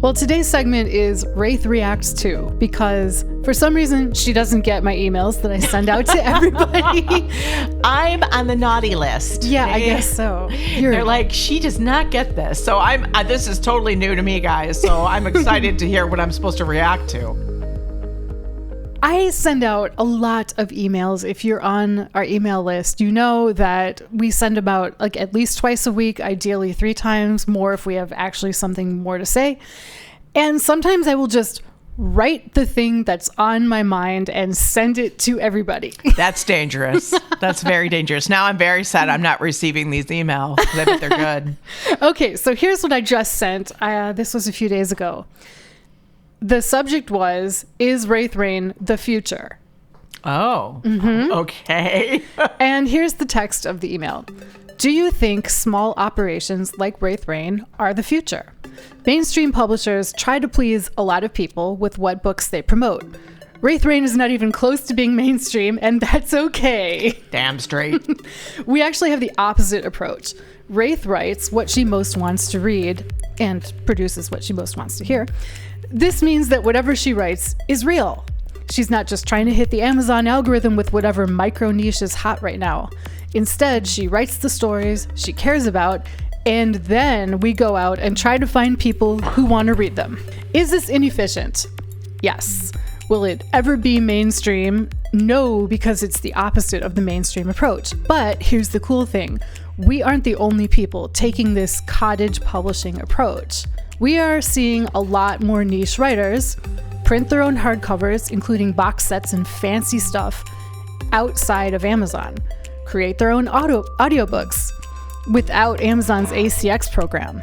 Well, today's segment is Wraith Reacts 2 because for some reason she doesn't get my emails that I send out to everybody. I'm on the naughty list. Yeah, I guess so. They're like, she does not get this. So this is totally new to me, guys. So I'm excited to hear what I'm supposed to react to. I send out a lot of emails. If you're on our email list, you know that we send about at least twice a week, ideally 3 times more if we have actually something more to say. And sometimes I will just write the thing that's on my mind and send it to everybody. That's dangerous. That's very dangerous. Now I'm very sad I'm not receiving these emails. I bet they're good. Okay, so here's what I just sent. This was a few days ago. The subject was, is Wraith Rain the future? Oh, okay. And here's the text of the email. Do you think small operations like Wraith Rain are the future? Mainstream publishers try to please a lot of people with what books they promote. Wraith Rain is not even close to being mainstream, and that's okay. Damn straight. We actually have the opposite approach. Wraith writes what she most wants to read and produces what she most wants to hear. This means that whatever she writes is real. She's not just trying to hit the Amazon algorithm with whatever micro niche is hot right now. Instead, she writes the stories she cares about, and then we go out and try to find people who want to read them. Is this inefficient? Yes. Will it ever be mainstream? No, because it's the opposite of the mainstream approach. But here's the cool thing. We aren't the only people taking this cottage publishing approach. We are seeing a lot more niche writers print their own hardcovers, including box sets and fancy stuff, outside of Amazon, create their own audiobooks without Amazon's ACX program,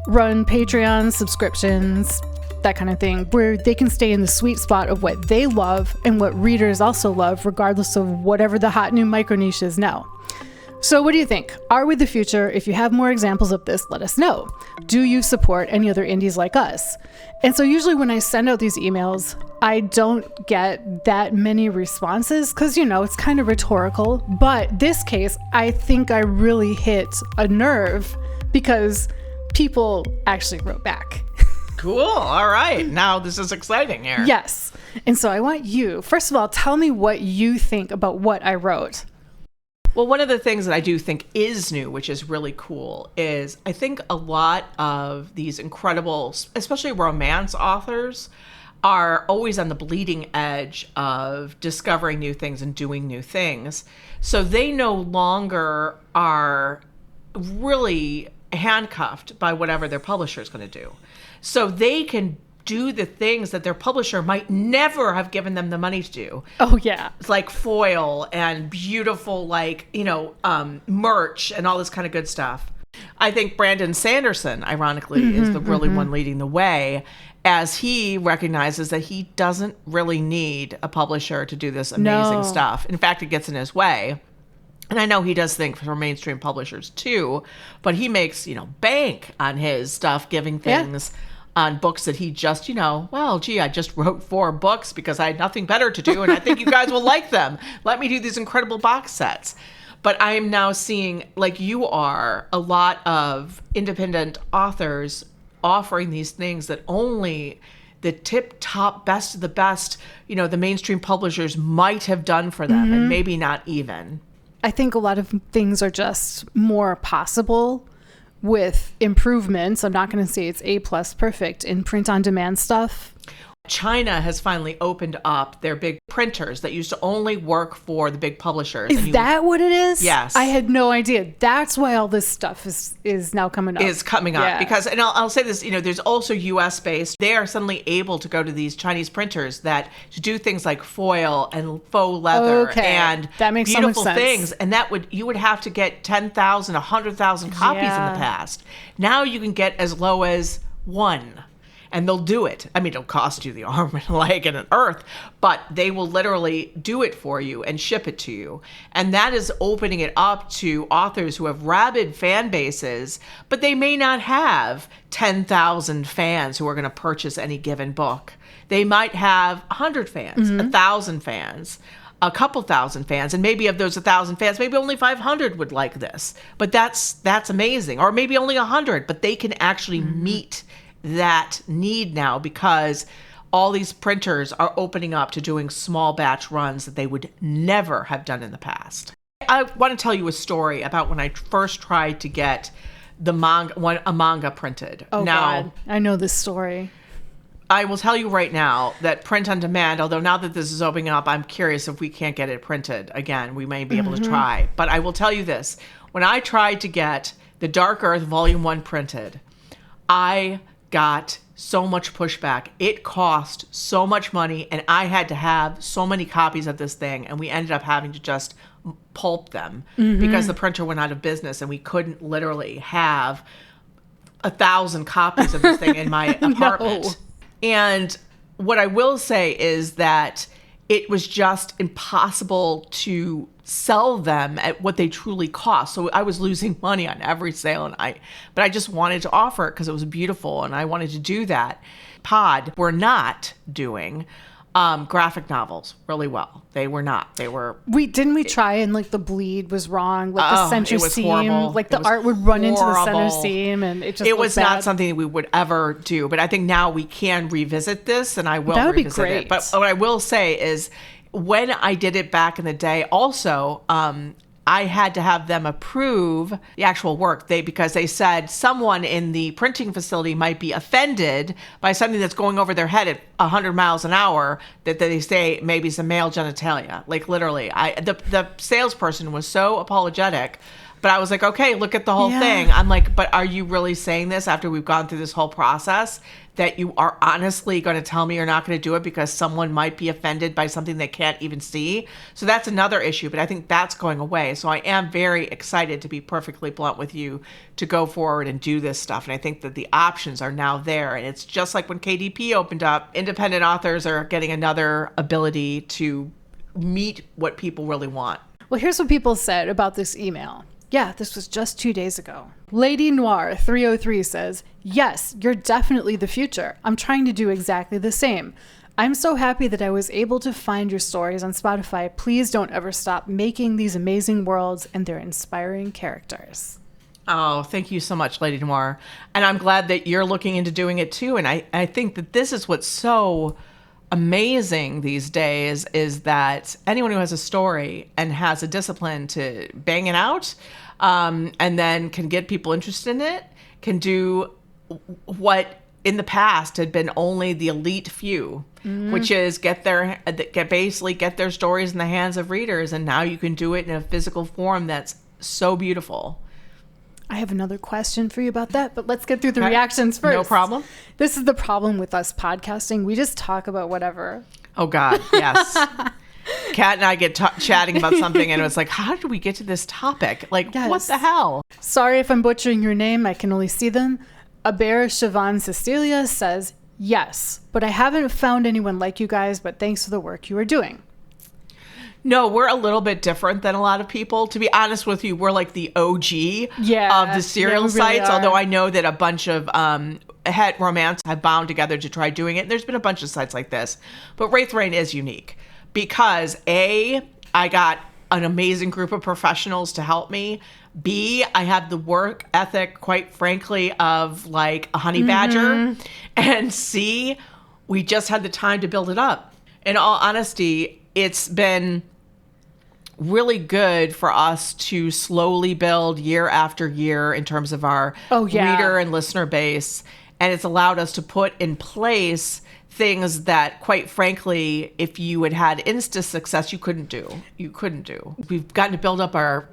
run Patreon subscriptions, that kind of thing, where they can stay in the sweet spot of what they love and what readers also love, regardless of whatever the hot new micro niche is now. So what do you think? Are we the future? If you have more examples of this, let us know. Do you support any other indies like us? And so usually when I send out these emails, I don't get that many responses because, it's kind of rhetorical. But this case, I think I really hit a nerve because people actually wrote back. Cool. All right. Now this is exciting here. Yes. And so I want you, first of all, tell me what you think about what I wrote. Well, one of the things that I do think is new, which is really cool, is I think a lot of these incredible, especially romance authors, are always on the bleeding edge of discovering new things and doing new things. So they no longer are really handcuffed by whatever their publisher is going to do. So they can do the things that their publisher might never have given them the money to do. Oh, yeah. It's like foil and beautiful, merch and all this kind of good stuff. I think Brandon Sanderson, ironically, is the really one leading the way, as he recognizes that he doesn't really need a publisher to do this amazing stuff. In fact, it gets in his way. And I know he does think for mainstream publishers too, but he makes, bank on his stuff, giving things on books that he just, I just wrote 4 books because I had nothing better to do and I think you guys will like them. Let me do these incredible box sets. But I am now seeing, like you are, a lot of independent authors offering these things that only the tip top best of the best, the mainstream publishers might have done for them and maybe not even. I think a lot of things are just more possible with improvements. I'm not going to say it's A+ perfect in print on demand stuff. China has finally opened up their big printers that used to only work for the big publishers. Is that what it is? Yes. I had no idea. That's why all this stuff is now coming up. Is coming up. Because, and I'll say this, there's also US based. They are suddenly able to go to these Chinese printers to do things like foil and faux leather and that makes beautiful so much sense. things. And you would have to get 10,000, 100,000 copies in the past. Now you can get as low as 1. And they'll do it. I mean, it'll cost you the arm and a leg and an earth, but they will literally do it for you and ship it to you. And that is opening it up to authors who have rabid fan bases, but they may not have 10,000 fans who are going to purchase any given book. They might have 100 fans, 1,000 fans, a couple thousand fans, and maybe of those 1,000 fans, maybe only 500 would like this. But that's amazing. Or maybe only 100, but they can actually meet that need now because all these printers are opening up to doing small batch runs that they would never have done in the past. I want to tell you a story about when I first tried to get a manga printed. Oh, now, God. I know this story. I will tell you right now that print on demand, although now that this is opening up, I'm curious if we can't get it printed again. We may be able to try. But I will tell you this. When I tried to get the Dark Earth Volume 1 printed, I got so much pushback. It cost so much money, and I had to have so many copies of this thing, and we ended up having to just pulp them because the printer went out of business, and we couldn't literally have 1,000 copies of this thing in my apartment. No. And what I will say is that it was just impossible to sell them at what they truly cost. So I was losing money on every sale, but I just wanted to offer it because it was beautiful, and I wanted to do that. Pod were not doing graphic novels really well. They were not. They were. Didn't we try and like the bleed was wrong, like the center it was seam, horrible. like the art would run into the center horrible. seam, and it just It was looked not bad. something that we would ever do. But I think now we can revisit this, and I will That would be revisit great. it. But what I will say is, when I did it back in the day, also, I had to have them approve the actual work because they said someone in the printing facility might be offended by something that's going over their head at 100 miles an hour that they say maybe some male genitalia. Like literally, the salesperson was so apologetic. But I was like, okay, look at the whole thing. I'm like, but are you really saying this after we've gone through this whole process that you are honestly going to tell me you're not going to do it because someone might be offended by something they can't even see? So that's another issue, but I think that's going away. So I am very excited, to be perfectly blunt with you, to go forward and do this stuff. And I think that the options are now there. And it's just like when KDP opened up, independent authors are getting another ability to meet what people really want. Well, here's what people said about this email. Yeah, this was just 2 days ago. Lady Noir 303 says, yes, you're definitely the future. I'm trying to do exactly the same. I'm so happy that I was able to find your stories on Spotify. Please don't ever stop making these amazing worlds and their inspiring characters. Oh, thank you so much, Lady Noir. And I'm glad that you're looking into doing it too. And I think that this is what's so amazing these days, is that anyone who has a story and has a discipline to bang it out, and then can get people interested in it, can do what in the past had been only the elite few, which is get their stories in the hands of readers. And now you can do it in a physical form that's so beautiful. I have another question for you about that, but let's get through the reactions first. No problem. This is the problem with us podcasting. We just talk about whatever. Oh, God, yes. Kat and I get chatting about something, and it's like, how did we get to this topic? Like, Yes. what the hell? Sorry if I'm butchering your name. I can only see them. Aber Siobhan Cecilia says, yes, but I haven't found anyone like you guys, but thanks for the work you are doing. No, we're a little bit different than a lot of people. To be honest with you, we're like the OG of the serial we really sites, are. although I know that a bunch of het romance have bound together to try doing it. There's been a bunch of sites like this. But Wraith Rain is unique because A, I got an amazing group of professionals to help me. B, I have the work ethic, quite frankly, of like a honey badger. And C, we just had the time to build it up. In all honesty, it's been really good for us to slowly build year after year in terms of our reader and listener base. And it's allowed us to put in place things that, quite frankly, if you had had Insta success, you couldn't do. We've gotten to build up our,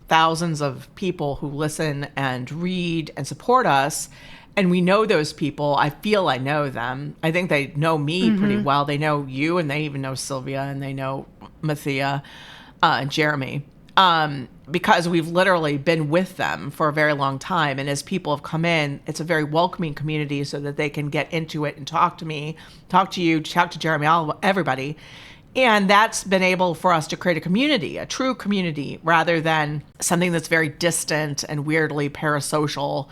thousands of people who listen and read and support us. And we know those people. I feel I know them. I think they know me pretty well. They know you, and they even know Sylvia, and they know Mathia and Jeremy. Because we've literally been with them for a very long time. And as people have come in, it's a very welcoming community so that they can get into it and talk to me, talk to you, talk to Jeremy, everybody. And that's been able for us to create a community, a true community, rather than something that's very distant and weirdly parasocial.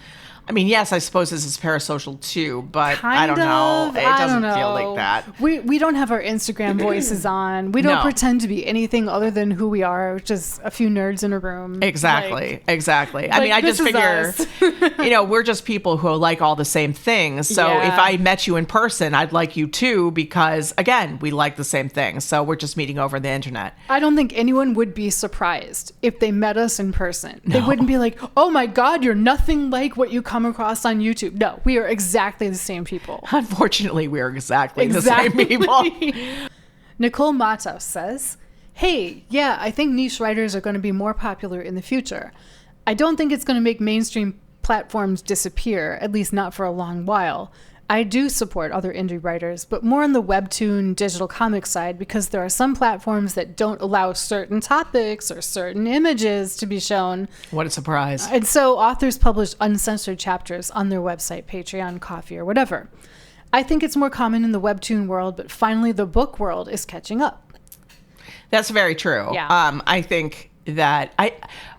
I mean, yes, I suppose this is parasocial too, but Kind I don't know. of. It I doesn't don't feel know. like that. We don't have our Instagram voices on. We don't No. pretend to be anything other than who we are, which is a few nerds in a room. Exactly. Like, Exactly. I mean, I this just is figure, we're just people who like all the same things. So Yeah. if I met you in person, I'd like you too, because again, we like the same things. So we're just meeting over the internet. I don't think anyone would be surprised if they met us in person. They wouldn't be like, oh my God, you're nothing like what you come across on YouTube. No, we are exactly the same people. Unfortunately, we're exactly the same people. Nicole Matos says, hey, yeah, I think niche writers are going to be more popular in the future. I don't think it's going to make mainstream platforms disappear, at least not for a long while. I do support other indie writers, but more on the webtoon digital comic side, because there are some platforms that don't allow certain topics or certain images to be shown. What a surprise. And so authors publish uncensored chapters on their website, Patreon, Ko-fi, or whatever. I think it's more common in the webtoon world, but finally the book world is catching up. That's very true. Yeah. I think that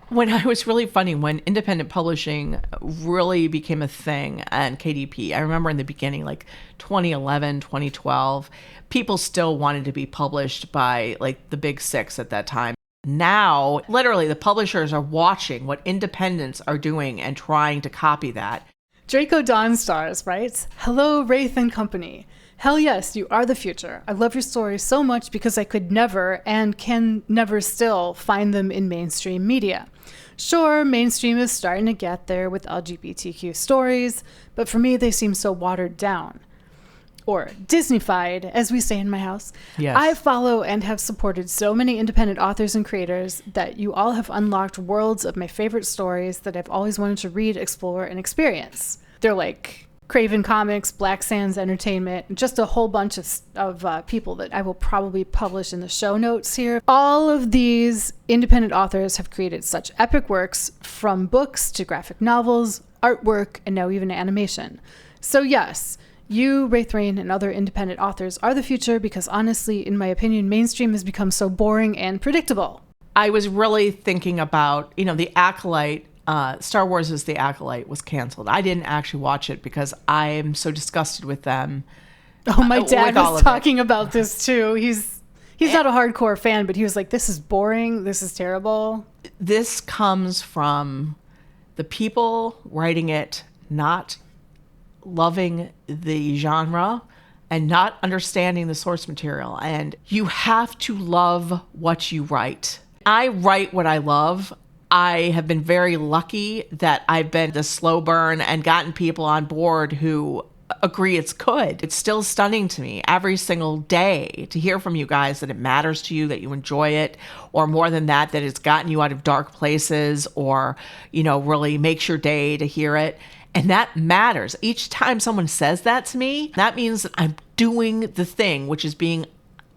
when I was really funny, when independent publishing really became a thing and KDP, I remember in the beginning, like 2011, 2012, people still wanted to be published by like the big six at that time. Now, literally, the publishers are watching what independents are doing and trying to copy that. Draco Dawnstars writes, hello, Wraith and Company. Hell yes, you are the future. I love your stories so much because I could never and can never still find them in mainstream media. Sure, mainstream is starting to get there with LGBTQ stories, but for me they seem so watered down. Or Disneyfied, as we say in my house. Yes. I follow and have supported so many independent authors and creators that you all have unlocked worlds of my favorite stories that I've always wanted to read, explore, and experience. They're like Craven Comics, Black Sands Entertainment, just a whole bunch of people that I will probably publish in the show notes here. All of these independent authors have created such epic works, from books to graphic novels, artwork, and now even animation. So yes, you, Wraith Rain, and other independent authors are the future because honestly, in my opinion, mainstream has become so boring and predictable. I was really thinking about, The Acolyte. Star Wars is The Acolyte was canceled. I didn't actually watch it because I am so disgusted with them. Oh, my dad with all was of talking about this too. He's not a hardcore fan, but he was like, this is boring. This is terrible. This comes from the people writing it not loving the genre and not understanding the source material. And you have to love what you write. I write what I love. I have been very lucky that I've been the slow burn and gotten people on board who agree it's good. It's still stunning to me every single day to hear from you guys that it matters to you, that you enjoy it, or more than that, that it's gotten you out of dark places, or, really makes your day to hear it. And that matters. Each time someone says that to me, that means that I'm doing the thing, which is being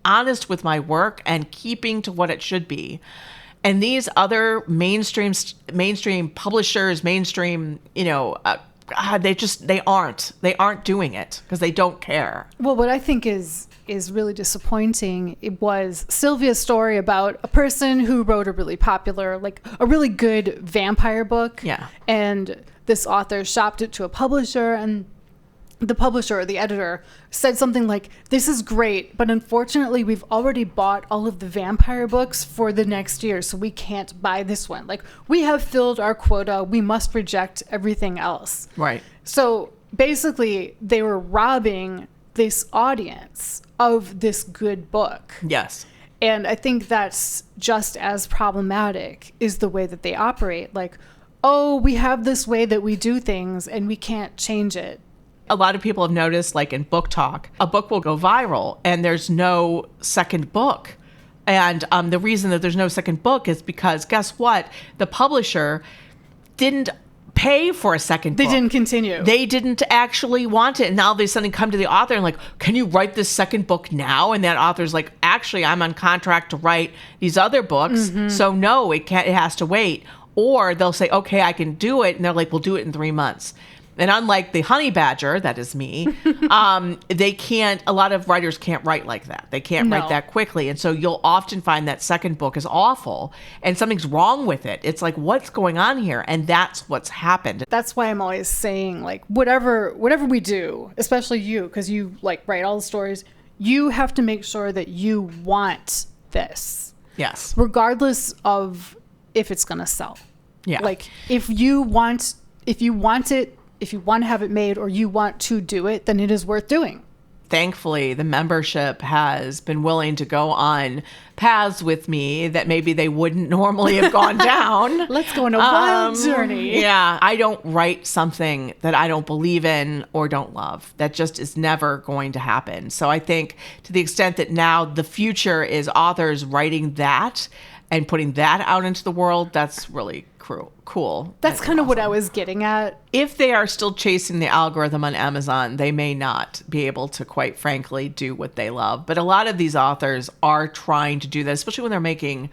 honest with my work and keeping to what it should be. And these other mainstream publishers, they aren't doing it because they don't care. Well, what I think is really disappointing, it was Sylvia's story about a person who wrote a really popular, like a really good vampire book. Yeah. And this author shopped it to a publisher, and the publisher or the editor said something like, this is great, but unfortunately we've already bought all of the vampire books for the next year, so we can't buy this one. Like, we have filled our quota. We must reject everything else. Right. So basically they were robbing this audience of this good book. Yes. And I think that's just as problematic is the way that they operate. Like, oh, we have this way that we do things and we can't change it. A lot of people have noticed, like in book talk, a book will go viral and there's no second book. And the reason that there's no second book is because, guess what? The publisher didn't pay for a second book. They didn't continue. They didn't actually want it. And now they suddenly come to the author and like, can you write this second book now? And that author's like, actually, I'm on contract to write these other books. Mm-hmm. So no, it has to wait. Or they'll say, okay, I can do it. And they're like, we'll do it in 3 months. And unlike the honey badger, that is me, a lot of writers can't write like that. They can't write that quickly. And so you'll often find that second book is awful and something's wrong with it. It's like, what's going on here? And that's what's happened. That's why I'm always saying, like, whatever we do, especially you, because you like write all the stories, you have to make sure that you want this. Yes. Regardless of if it's going to sell. Yeah. Like, if you want it, if you want to have it made or you want to do it, then it is worth doing. Thankfully, the membership has been willing to go on paths with me that maybe they wouldn't normally have gone down. Let's go on a wild journey. Yeah. I don't write something that I don't believe in or don't love. That just is never going to happen. So I think to the extent that now the future is authors writing that and putting that out into the world, that's really cool. That's kind of what I was getting at. If they are still chasing the algorithm on Amazon, they may not be able to, quite frankly, do what they love. But a lot of these authors are trying to do that, especially when they're making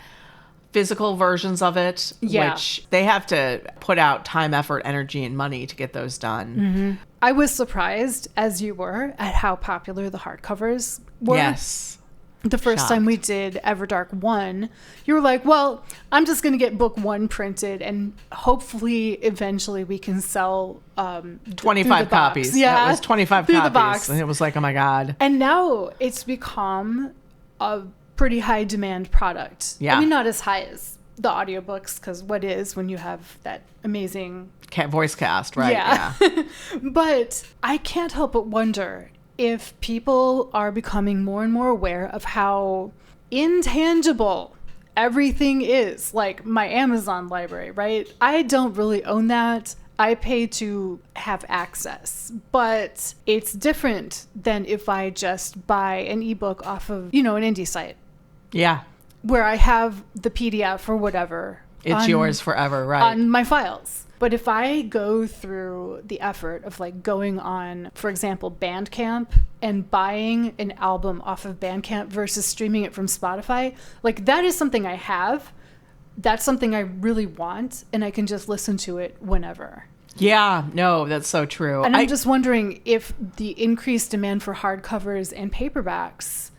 physical versions of it, which they have to put out time, effort, energy, and money to get those done. Mm-hmm. I was surprised, as you were, at how popular the hardcovers were. Yes. The first time we did Everdark 1, you were like, well, I'm just going to get book 1 printed and hopefully eventually we can sell 25 copies. Yeah. It was 25 through copies. The box. And it was like, oh my God. And now it's become a pretty high demand product. Yeah. I mean, not as high as the audiobooks, because what is when you have that amazing voice cast, right? Yeah. But I can't help but wonder if people are becoming more and more aware of how intangible everything is, like my Amazon library, right? I don't really own that. I pay to have access, but it's different than if I just buy an ebook off of, an indie site. Yeah. Where I have the PDF or whatever. It's yours forever, right? On my files. But if I go through the effort of like going on, for example, Bandcamp and buying an album off of Bandcamp versus streaming it from Spotify, like that is something I have. That's something I really want, and I can just listen to it whenever. Yeah, no, that's so true. And I'm just wondering if the increased demand for hardcovers and paperbacks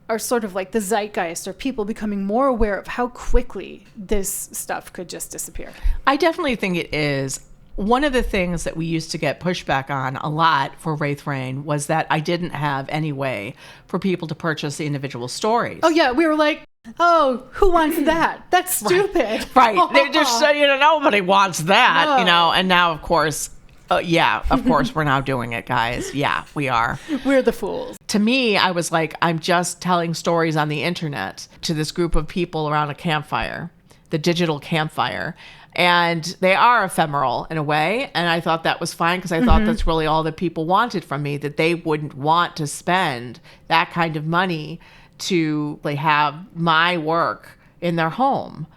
are sort of like the zeitgeist, or people becoming more aware of how quickly this stuff could just disappear. I definitely think it is. One of the things that we used to get pushback on a lot for Wraith Rain was that I didn't have any way for people to purchase the individual stories. Oh, yeah. We were like, oh, who wants that? That's stupid. Right. They're just saying, nobody wants that, No. and now, of course, of course, we're now doing it, guys. Yeah, we are. We're the fools. To me, I was like, I'm just telling stories on the internet to this group of people around a campfire, the digital campfire. And they are ephemeral in a way. And I thought that was fine because I thought that's really all that people wanted from me, that they wouldn't want to spend that kind of money to have my work in their home.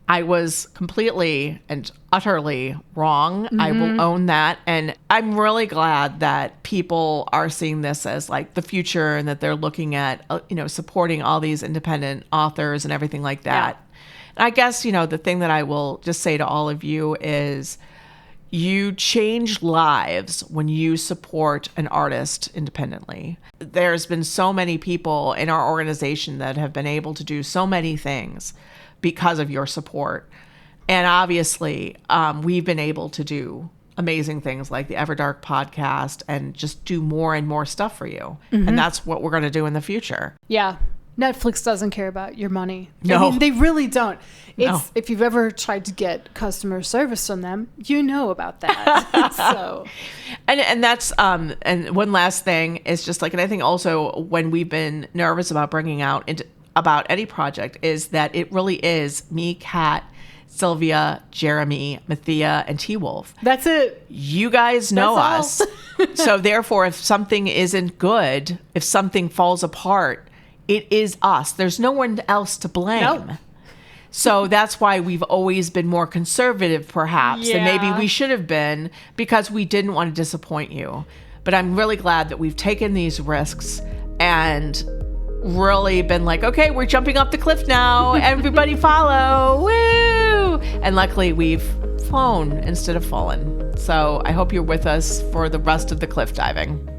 I was completely and utterly wrong. I will own that. And I'm really glad that people are seeing this as like the future, and that they're looking at, supporting all these independent authors and everything like that. Yeah. And I guess, the thing that I will just say to all of you is you change lives when you support an artist independently. There's been so many people in our organization that have been able to do so many things because of your support. And obviously, we've been able to do amazing things like the Everdark podcast and just do more and more stuff for you. And that's what we're going to do in the future. Yeah. Netflix doesn't care about your money. No. I mean, they really don't. No. If you've ever tried to get customer service from them, you know about that. So, and that's and one last thing is just like, and I think also when we've been nervous about bringing out about any project is that it really is me, Kat, Sylvia, Jeremy, Mathia, and T-Wolf. That's it. You guys know That's us. So therefore, if something isn't good, if something falls apart, it is us. There's no one else to blame. Nope. So that's why we've always been more conservative, perhaps, than maybe we should have been, because we didn't want to disappoint you. But I'm really glad that we've taken these risks and really been like, okay, we're jumping off the cliff now. Everybody follow. Woo! And luckily we've flown instead of fallen. So I hope you're with us for the rest of the cliff diving.